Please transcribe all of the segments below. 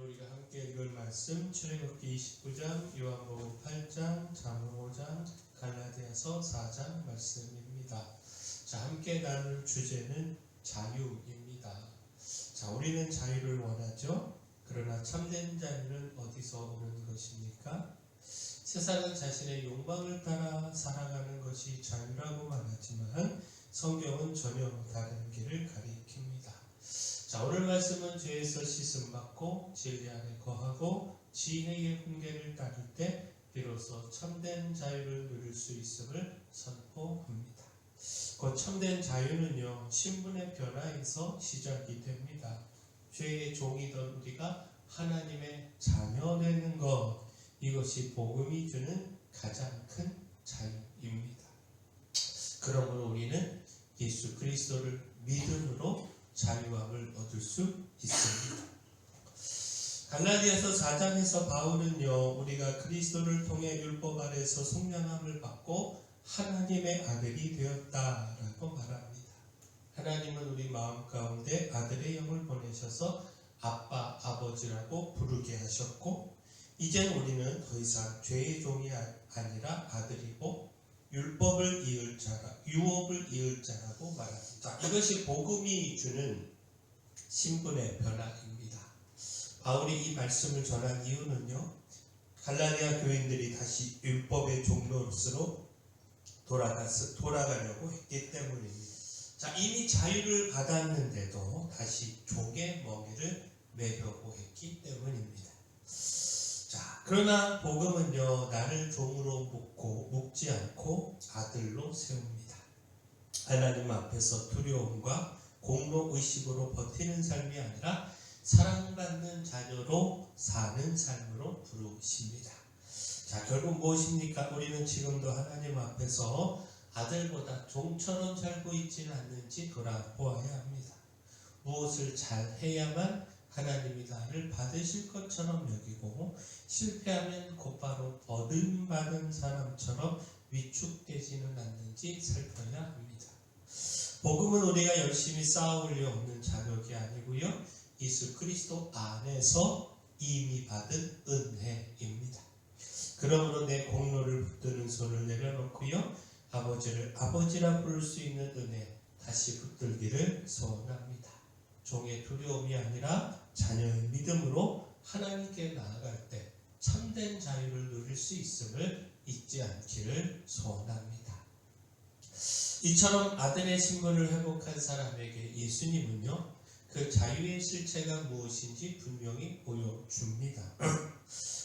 우리가 함께 읽을 말씀 출애굽기 29장, 요한복음 8장, 잠언 5장, 갈라디아서 4장 말씀입니다. 자, 함께 나눌 주제는 자유입니다. 자, 우리는 자유를 원하죠. 그러나 참된 자유는 어디서 오는 것입니까? 세상은 자신의 욕망을 따라 살아가는 것이 자유라고 말하지만 성경은 전혀 다른 길을 가리킵니다. 자, 오늘 말씀은 죄에서 씻음받고 진리 안에 거하고 지혜의 훈계를 따를 때 비로소 참된 자유를 누릴 수 있음을 선포합니다. 그 참된 자유는요, 신분의 변화에서 시작이 됩니다. 죄의 종이던 우리가 하나님의 자녀 되는 것, 이것이 복음이 주는 가장 큰 자유입니다. 그러므로 우리는 예수 그리스도를 믿음으로 자유함을 얻을 수 있습니다. 갈라디아서 4장에서 바울은요, 우리가 그리스도를 통해 율법 아래서 속량함을 받고 하나님의 아들이 되었다라고 말합니다. 하나님은 우리 마음 가운데 아들의 영을 보내셔서 아빠, 아버지라고 부르게 하셨고, 이젠 우리는 더 이상 죄의 종이 아니라 아들이고 율법을 이을 자라, 유업을 이을 자라고 말합니다. 이것이 복음이 주는 신분의 변화입니다. 바울이 이 말씀을 전한 이유는요, 갈라디아 교인들이 다시 율법의 종로로 돌아가려고 했기 때문입니다. 자, 이미 자유를 받았는데도 다시 종의 멍에를 매려고 했기 때문입니다. 자, 그러나 복음은요, 나를 종으로 묶지 않고 아들로 세웁니다. 하나님 앞에서 두려움과 공로 의식으로 버티는 삶이 아니라 사랑받는 자녀로 사는 삶으로 부르십니다. 자, 결국 무엇입니까? 우리는 지금도 하나님 앞에서 아들보다 종처럼 살고 있지는 않는지 돌아보아야 합니다. 무엇을 잘 해야만 하나님이 나를 받으실 것처럼 여기고 실패하면 곧바로 버림받은 사람처럼 위축되지는 않는지 살펴야 합니다. 복음은 우리가 열심히 쌓아올려 얻는 자격이 아니고요, 예수 그리스도 안에서 이미 받은 은혜입니다. 그러므로 내 공로를 붙드는 손을 내려놓고요, 아버지를 아버지라 부를 수 있는 은혜 다시 붙들기를 소원합니다. 종의 두려움이 아니라 자녀의 믿음으로 하나님께 나아갈 때 참된 자유를 누릴 수 있음을 잊지 않기를 소원합니다. 이처럼 아들의 신분을 회복한 사람에게 예수님은요, 그 자유의 실체가 무엇인지 분명히 보여줍니다.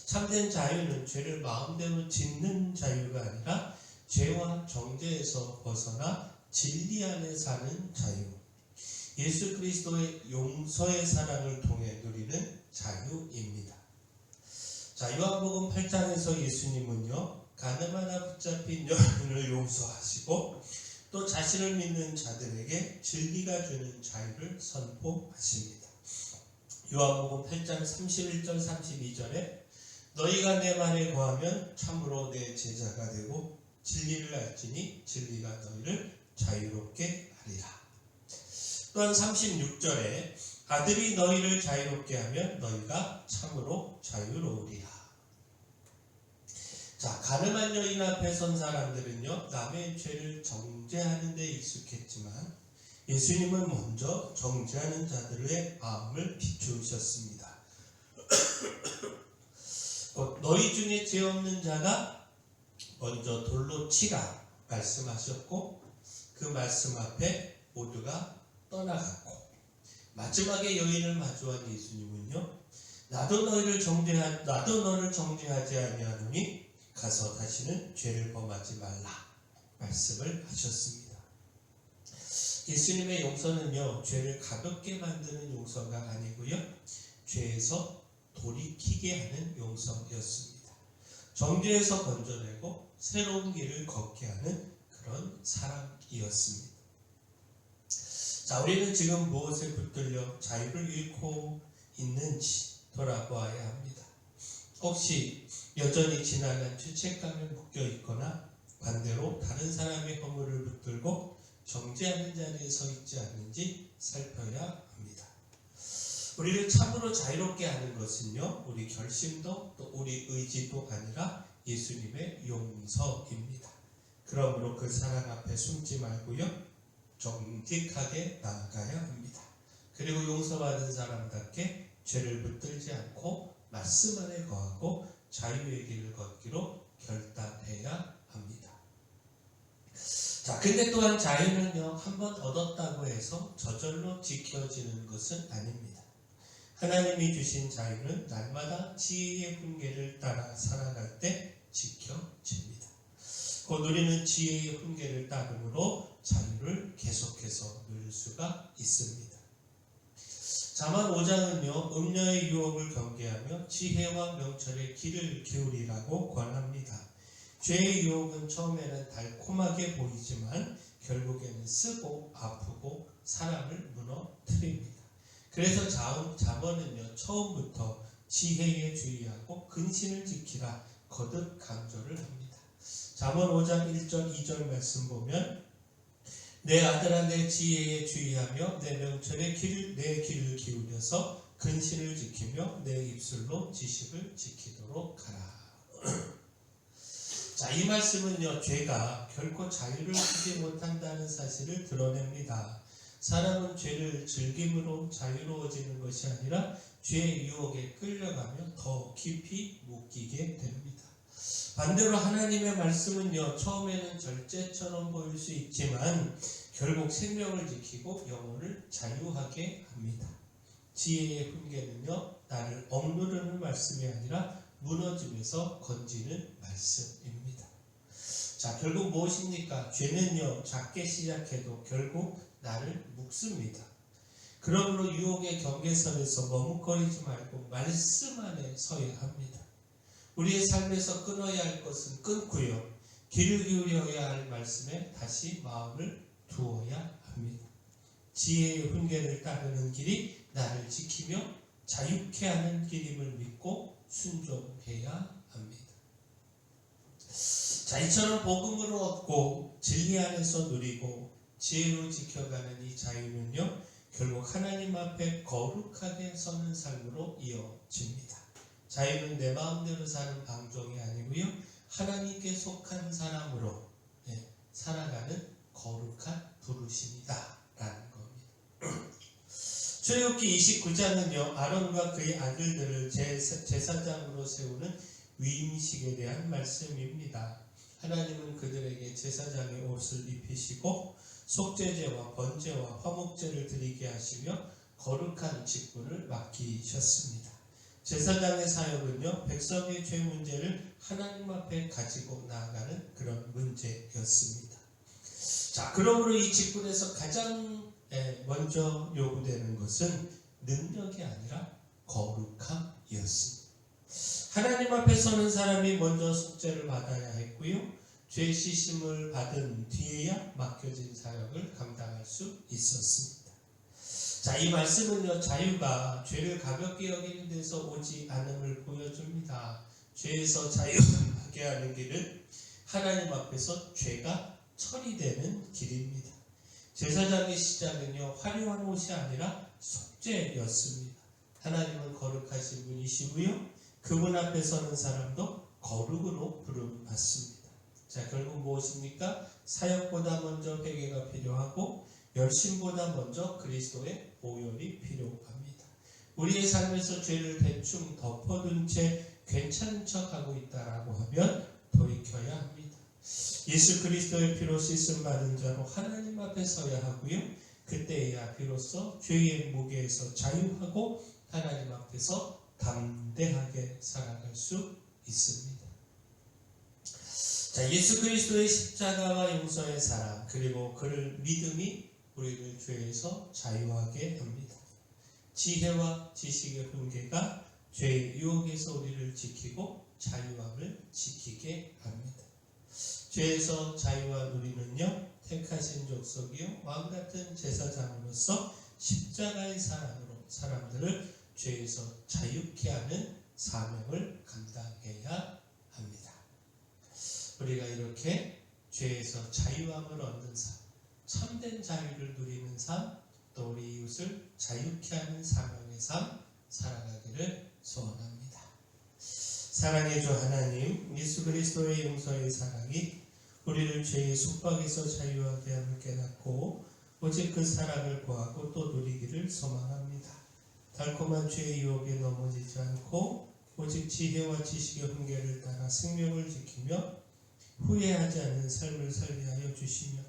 참된 자유는 죄를 마음대로 짓는 자유가 아니라 죄와 정죄에서 벗어나 진리 안에 사는 자유, 예수 그리스도의 용서의 사랑을 통해 누리는 자유입니다. 자, 요한복음 8장에서 예수님은요, 가늠하나 붙잡힌 여인을 용서하시고 또 자신을 믿는 자들에게 진리가 주는 자유를 선포하십니다. 요한복음 8장 31절 32절에 너희가 내 말에 거하면 참으로 내 제자가 되고 진리를 알지니 진리가 너희를 자유롭게 하리라. 또한 36절에 아들이 너희를 자유롭게 하면 너희가 참으로 자유로우리라. 자, 가늠한 여인 앞에 선 사람들은요, 남의 죄를 정죄하는 데 익숙했지만 예수님은 먼저 정죄하는 자들의 마음을 비추셨습니다. 너희 중에 죄 없는 자가 먼저 돌로 치라 말씀하셨고, 그 말씀 앞에 모두가 떠나갔고, 마지막에 여인을 마주한 예수님은요, 나도 너를 정죄하지 아니하노니 가서 다시는 죄를 범하지 말라 말씀을 하셨습니다. 예수님의 용서는요, 죄를 가볍게 만드는 용서가 아니고요, 죄에서 돌이키게 하는 용서였습니다. 정죄에서 건져내고 새로운 길을 걷게 하는 그런 사랑이었습니다. 자, 우리는 지금 무엇에 붙들려 자유를 잃고 있는지 돌아보아야 합니다. 혹시 여전히 지나간 죄책감에 묶여 있거나 반대로 다른 사람의 허물을 붙들고 정죄하는 자리에 서 있지 않는지 살펴야 합니다. 우리를 참으로 자유롭게 하는 것은요, 우리 결심도 또 우리 의지도 아니라 예수님의 용서입니다. 그러므로 그 사랑 앞에 숨지 말고요, 정직하게 나아가야 합니다. 그리고 용서받은 사람답게 죄를 붙들지 않고 말씀 안에 거하고 자유의 길을 걷기로 결단해야 합니다. 자, 근데 또한 자유는요, 한번 얻었다고 해서 저절로 지켜지는 것은 아닙니다. 하나님이 주신 자유는 날마다 지혜의 훈계를 따라 살아갈 때 지켜집니다. 곧 우리는 지혜의 훈계를 따름으로 자유를 계속해서 누릴 수가 있습니다. 잠언 5장은요, 음녀의 유혹을 경계하며 지혜와 명철의 길을 기울이라고 권합니다. 죄의 유혹은 처음에는 달콤하게 보이지만 결국에는 쓰고 아프고 사람을 무너뜨립니다. 그래서 잠언은요, 처음부터 지혜에 주의하고 근신을 지키라 거듭 강조를 합니다. 잠언 5장 1절 2절 말씀 보면, 내 아들아 내 지혜에 주의하며 내 명철의 내 길을 기울여서 근신을 지키며 내 입술로 지식을 지키도록 하라. 자, 이 말씀은요, 죄가 결코 자유를 주지 못한다는 사실을 드러냅니다. 사람은 죄를 즐김으로 자유로워지는 것이 아니라 죄의 유혹에 끌려가며 더 깊이 묶이게 됩니다. 반대로 하나님의 말씀은요, 처음에는 절제처럼 보일 수 있지만 결국 생명을 지키고 영혼을 자유하게 합니다. 지혜의 훈계는요, 나를 억누르는 말씀이 아니라 무너짐에서 건지는 말씀입니다. 자, 결국 무엇입니까? 죄는요, 작게 시작해도 결국 나를 묶습니다. 그러므로 유혹의 경계선에서 머뭇거리지 말고 말씀 안에 서야 합니다. 우리의 삶에서 끊어야 할 것은 끊고요, 귀를 기울여야 할 말씀에 다시 마음을 두어야 합니다. 지혜의 훈계를 따르는 길이 나를 지키며 자유케 하는 길임을 믿고 순종해야 합니다. 자, 이처럼 복음으로 얻고 진리 안에서 누리고 지혜로 지켜가는 이 자유는요, 결국 하나님 앞에 거룩하게 서는 삶으로 이어집니다. 자유는 내 마음대로 사는 방종이 아니고요, 하나님께 속한 사람으로 살아가는 거룩한 부르심이다 라는 겁니다. 출애굽기 29장은요, 아론과 그의 아들들을 제사장으로 세우는 위임식에 대한 말씀입니다. 하나님은 그들에게 제사장의 옷을 입히시고 속죄제와 번제와 화목제를 드리게 하시며 거룩한 직분을 맡기셨습니다. 제사장의 사역은요, 백성의 죄 문제를 하나님 앞에 가지고 나아가는 그런 문제였습니다. 자, 그러므로 이 직분에서 가장 먼저 요구되는 것은 능력이 아니라 거룩함이었습니다. 하나님 앞에 서는 사람이 먼저 속죄를 받아야 했고요, 죄 씻음을 받은 뒤에야 맡겨진 사역을 감당할 수 있었습니다. 자, 이 말씀은요, 자유가 죄를 가볍게 여기는 데서 오지 않음을 보여줍니다. 죄에서 자유하게 하는 길은 하나님 앞에서 죄가 처리되는 길입니다. 제사장의 시작은요, 화려한 옷이 아니라 속죄였습니다. 하나님은 거룩하신 분이시고요, 그분 앞에 서는 사람도 거룩으로 부름받습니다. 자, 결국 무엇입니까? 사역보다 먼저 회개가 필요하고 열심보다 먼저 그리스도의 보혈이 필요합니다. 우리의 삶에서 죄를 대충 덮어둔 채 괜찮은 척하고 있다라고 하면 돌이켜야 합니다. 예수 그리스도의 피로 씻음 받은 자로 하나님 앞에 서야 하고요, 그때야 비로소 죄의 무게에서 자유하고 하나님 앞에서 담대하게 살아갈 수 있습니다. 자, 예수 그리스도의 십자가와 용서의 사랑, 그리고 그를 믿음이 우리를 죄에서 자유하게 합니다. 지혜와 지식의 훈계가 죄의 유혹에서 우리를 지키고 자유함을 지키게 합니다. 죄에서 자유한 우리는요, 택하신 족속이요 왕같은 제사장으로서 십자가의 사랑으로 사람들을 죄에서 자유케 하는 사명을 감당해야 합니다. 우리가 이렇게 죄에서 자유함을 얻는 삶, 참된 자유를 누리는 삶, 또 우리 이웃을 자유케 하는 사명의 삶 살아가기를 소원합니다. 사랑의 주 하나님, 예수 그리스도의 용서의 사랑이 우리를 죄의 속박에서 자유하게 함을 깨닫고 오직 그 사랑을 구하고 또 누리기를 소망합니다. 달콤한 죄의 유혹에 넘어지지 않고 오직 지혜와 지식의 훈계를 따라 생명을 지키며 후회하지 않는 삶을 살게 하여 주시며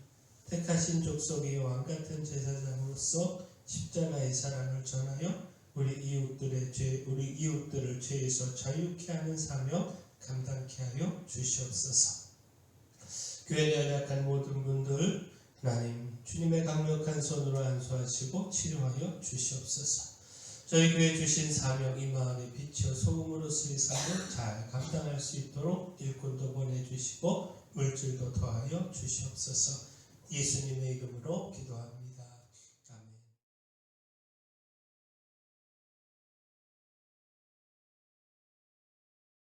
택하신 족속의 왕 같은 제사장으로서 십자가의 사랑을 전하여 우리 이웃들을 죄에서 자유케 하는 사명 감당케 하여 주시옵소서. 교회에 연약한 모든 분들 하나님 주님의 강력한 손으로 안수하시고 치료하여 주시옵소서. 저희 교회 주신 사명 이 마을에 비추어 소금으로서의 사명 잘 감당할 수 있도록 일꾼도 보내주시고 물질도 더하여 주시옵소서. 예수님의 이름으로 기도합니다.